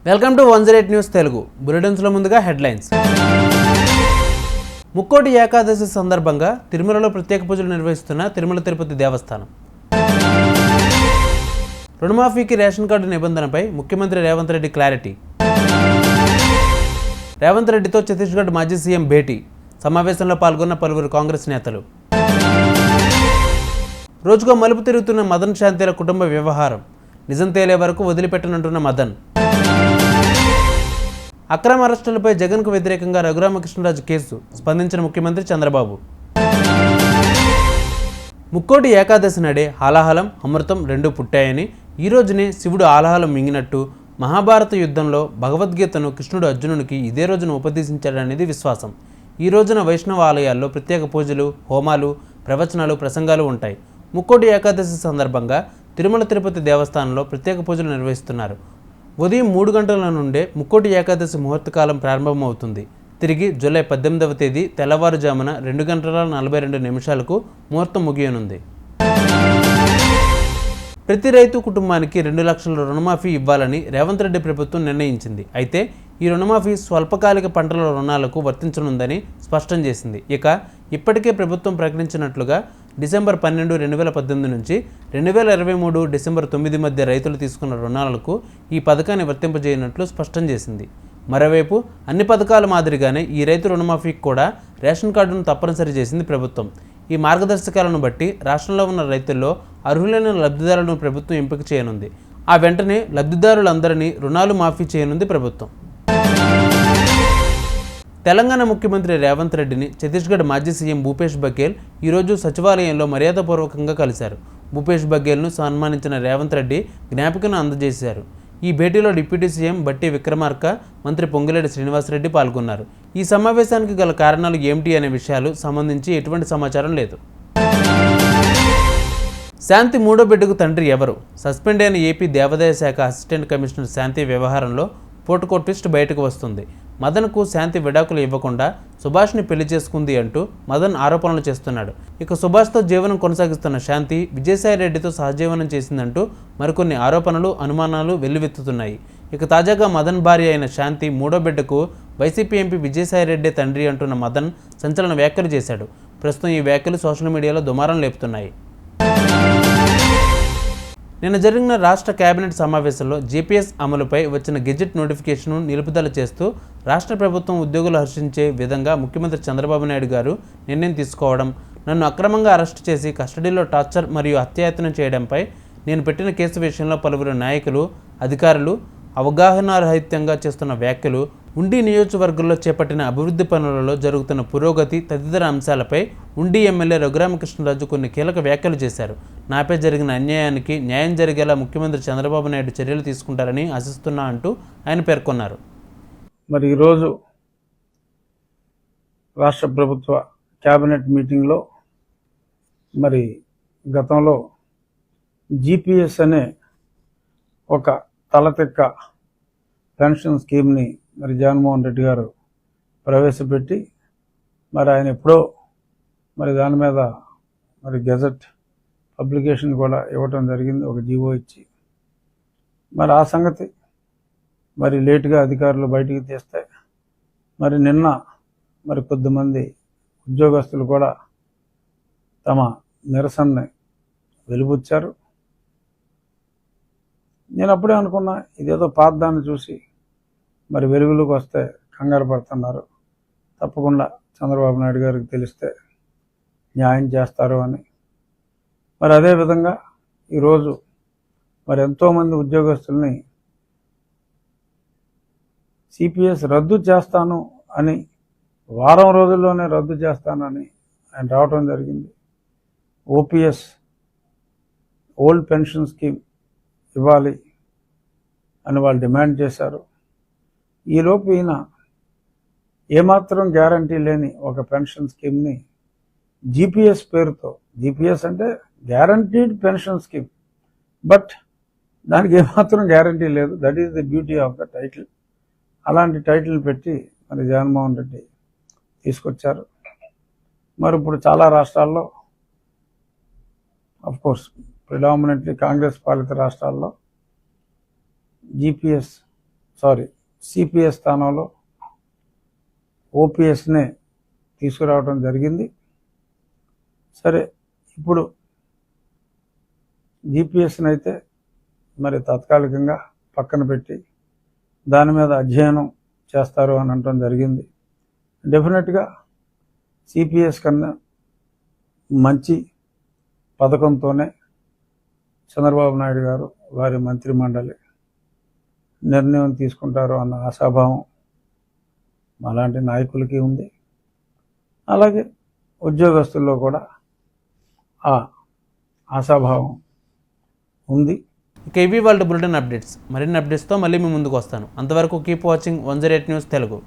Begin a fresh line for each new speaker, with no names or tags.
Welcome to 108 news Telugu బులెటిన్స్లో ముందుగా headlines. Mukkoti Ekadashi సందర్భంగా తిరుమలలో ప్రత్యేక పూజలు నిర్వహిస్తున్న తిరుమల తిరుపతి దేవస్థానం. రుణమాఫీకి రేషన్ కార్డు నిబంధనపై ముఖ్యమంత్రి రేవంత్ రెడ్డి క్లారిటీ. రేవంత్ రెడ్డితో ఛత్తీస్గఢ్ మాజీ సీఎం భేటీ. సమావేశంలో పాల్గొన్న పలువురు కాంగ్రెస్ నేతలు. రోజుకో మలుపు తిరుగుతున్న మదన్ శాంతిల కుటుంబ వ్యవహారం. నిజం తేలే వరకు వదిలిపెట్టనంటున్న మదన్. అక్రమ అరెస్టులపై జగన్కు వ్యతిరేకంగా రఘురామకృష్ణరాజు కేసు. స్పందించిన ముఖ్యమంత్రి చంద్రబాబు. ముక్కోటి ఏకాదశి నాడే హాలాహలం అమృతం రెండూ పుట్టాయని, ఈ రోజునే శివుడు ఆలాహలం మింగినట్టు మహాభారత యుద్ధంలో భగవద్గీతను కృష్ణుడు అర్జునునికి ఇదే రోజున ఉపదేశించాడనేది విశ్వాసం. ఈ రోజున వైష్ణవ ఆలయాల్లో ప్రత్యేక పూజలు, హోమాలు, ప్రవచనాలు, ప్రసంగాలు ఉంటాయి. ముక్కోటి ఏకాదశి సందర్భంగా తిరుమల తిరుపతి దేవస్థానంలో ప్రత్యేక పూజలు నిర్వహిస్తున్నారు. ఉదయం 3 గంటల నుండే ముక్కోటి ఏకాదశి ముహూర్తకాలం ప్రారంభమవుతుంది. తిరిగి జూలై 18వ తేదీ తెల్లవారుజామున 2:42 ముహూర్తం ముగియనుంది. ప్రతి రైతు కుటుంబానికి 2 లక్షల రుణమాఫీ ఇవ్వాలని రేవంత్ రెడ్డి ప్రభుత్వం నిర్ణయించింది. అయితే ఈ రుణమాఫీ స్వల్పకాలిక పంటల రుణాలకు వర్తించనుందని స్పష్టం చేసింది. ఇప్పటికే ప్రభుత్వం ప్రకటించినట్లుగా డిసెంబర్ 12, 2018 నుంచి 2023 డిసెంబర్ 9 మధ్య రైతులు తీసుకున్న రుణాలకు ఈ పథకాన్ని వర్తింపజేయనట్లు స్పష్టం చేసింది. మరోవైపు అన్ని పథకాల మాదిరిగానే ఈ రైతు రుణమాఫీకి కూడా రేషన్ కార్డును తప్పనిసరి చేసింది ప్రభుత్వం. ఈ మార్గదర్శకాలను బట్టి రాష్ట్రంలో ఉన్న రైతుల్లో అర్హులైన లబ్ధిదారులను ప్రభుత్వం ఎంపిక చేయనుంది. ఆ వెంటనే లబ్ధిదారులందరినీ రుణాలు మాఫీ చేయనుంది ప్రభుత్వం. తెలంగాణ ముఖ్యమంత్రి రేవంత్ రెడ్డిని ఛత్తీస్గఢ్ మాజీ సీఎం భూపేష్ బఘేల్ ఈరోజు సచివాలయంలో మర్యాదపూర్వకంగా కలిశారు. భూపేష్ బఘేల్ను సన్మానించిన రేవంత్ రెడ్డి జ్ఞాపికను అందజేశారు. ఈ భేటీలో డిప్యూటీ సీఎం బట్టి విక్రమార్క, మంత్రి పొంగులేటి శ్రీనివాసరెడ్డి పాల్గొన్నారు. ఈ సమావేశానికి గల కారణాలు ఏమిటి అనే విషయాలు సంబంధించి ఎటువంటి సమాచారం లేదు. శాంతి మూడో బిడ్డకు తండ్రి ఎవరు? సస్పెండ్ అయిన ఏపీ దేవాదాయ శాఖ అసిస్టెంట్ కమిషనర్ శాంతి వ్యవహారంలో పోటుకో ట్విస్ట్ బయటకు వస్తుంది. మదన్కు శాంతి విడాకులు ఇవ్వకుండా సుభాష్ని పెళ్లి చేసుకుంది అంటూ మదన్ ఆరోపణలు చేస్తున్నాడు. సుభాష్తో జీవనం కొనసాగిస్తున్న శాంతి విజయసాయిరెడ్డితో సహజీవనం చేసిందంటూ మరికొన్ని ఆరోపణలు, అనుమానాలు వెల్లువెత్తుతున్నాయి. తాజాగా మదన్ భార్య అయిన శాంతి మూడో బిడ్డకు వైసీపీ ఎంపీ విజయసాయిరెడ్డి తండ్రి అంటున్న మదన్ సంచలన వ్యాఖ్యలు చేశాడు. ప్రస్తుతం ఈ వ్యాఖ్యలు సోషల్ మీడియాలో దుమారం లేపుతున్నాయి. నిన్న జరిగిన రాష్ట్ర కేబినెట్ సమావేశంలో జీపీఎస్ అమలుపై వచ్చిన గెజెట్ నోటిఫికేషన్ను నిలుపుదల చేస్తూ రాష్ట్ర ప్రభుత్వం ఉద్యోగులు హర్షించే విధంగా ముఖ్యమంత్రి చంద్రబాబు నాయుడు గారు నిర్ణయం తీసుకోవడం, నన్ను అక్రమంగా అరెస్టు చేసి కస్టడీలో టార్చర్ మరియు హత్యాయత్నం చేయడంపై నేను పెట్టిన కేసు విషయంలో పలువురు నాయకులు, అధికారులు అవగాహనారహితంగా చేస్తున్న వ్యాఖ్యలు, ఉండి నియోజకవర్గంలో చేపట్టిన అభివృద్ధి పనులలో జరుగుతున్న పురోగతి తదితర అంశాలపై ఉండి ఎమ్మెల్యే రఘురామకృష్ణరాజు కొన్ని కీలక వ్యాఖ్యలు చేశారు. నాపై జరిగిన అన్యాయానికి న్యాయం జరిగేలా ముఖ్యమంత్రి చంద్రబాబు నాయుడు చర్యలు తీసుకుంటారని ఆశిస్తున్నా అంటూ ఆయన పేర్కొన్నారు.
మరి ఈరోజు రాష్ట్ర ప్రభుత్వ కేబినెట్ మీటింగ్లో మరి గతంలో జీపీఎస్ అనే ఒక తలతెక్క పెన్షన్ స్కీమ్ని మరి జగన్మోహన్ రెడ్డి గారు ప్రవేశపెట్టి మరి ఆయన ఎప్పుడో మరి దాని మీద మరి గెజెట్ పబ్లికేషన్ కూడా ఇవ్వటం జరిగింది, ఒక జీవో ఇచ్చి. మరి ఆ సంగతి మరి లేటుగా అధికారులు బయటికి తీస్తే మరి నిన్న మరి కొద్దిమంది ఉద్యోగస్తులు కూడా తమ నిరసనని వెలిబుచ్చారు. నేను అప్పుడే అనుకున్నా, ఇదేదో పాతదాన్ని చూసి మరి వెలుగులోకి వస్తే కంగారు పడుతున్నారు, తప్పకుండా చంద్రబాబు నాయుడు గారికి తెలిస్తే న్యాయం చేస్తారు అని. మరి అదేవిధంగా ఈరోజు మరి ఎంతోమంది ఉద్యోగస్తుల్ని సిపిఎస్ రద్దు చేస్తాను అని, వారం రోజుల్లోనే రద్దు చేస్తానని ఆయన రావటం జరిగింది. ఓపీఎస్ ఓల్డ్ పెన్షన్ స్కీమ్ ఇవ్వాలి అని వాళ్ళు డిమాండ్ చేశారు. ఈలోపు ఈయన ఏమాత్రం గ్యారంటీ లేని ఒక పెన్షన్ స్కీమ్ని జీపీఎస్ పేరుతో, జీపీఎస్ అంటే గ్యారంటీడ్ పెన్షన్ స్కీమ్, బట్ దానికి ఏమాత్రం గ్యారంటీ లేదు. That is the beauty of the title. అలాంటి టైటిల్ పెట్టి మరి జగన్మోహన్ రెడ్డి తీసుకొచ్చారు. మరి ఇప్పుడు చాలా రాష్ట్రాల్లో, అఫ్కోర్స్ ప్రిడామినెంట్లీ కాంగ్రెస్ పాలిత రాష్ట్రాల్లో జీపీఎస్ సిపిఎస్ స్థానంలో ఓపీఎస్నే తీసుకురావడం జరిగింది. సరే, ఇప్పుడు జీపీఎస్ని అయితే మరి తాత్కాలికంగా పక్కన పెట్టి దాని మీద అధ్యయనం చేస్తారు అని అనడం జరిగింది. డెఫినెట్గా సిపిఎస్ కన్నా మంచి పథకంతోనే చంద్రబాబు నాయుడు గారు వారి మంత్రిమండలి నిర్ణయం తీసుకుంటారు అన్న ఆశాభావం అలాంటి నాయకులకి ఉంది. అలాగే ఉద్యోగస్తుల్లో కూడా ఆ ఆశాభావం ఉంది.
ఇక ఇవి వాళ్ళ బులెటిన్ అప్డేట్స్. మరిన్ని అప్డేట్స్తో మళ్ళీ మీ ముందుకు వస్తాను. అంతవరకు కీప్ వాచింగ్ 108 న్యూస్ తెలుగు.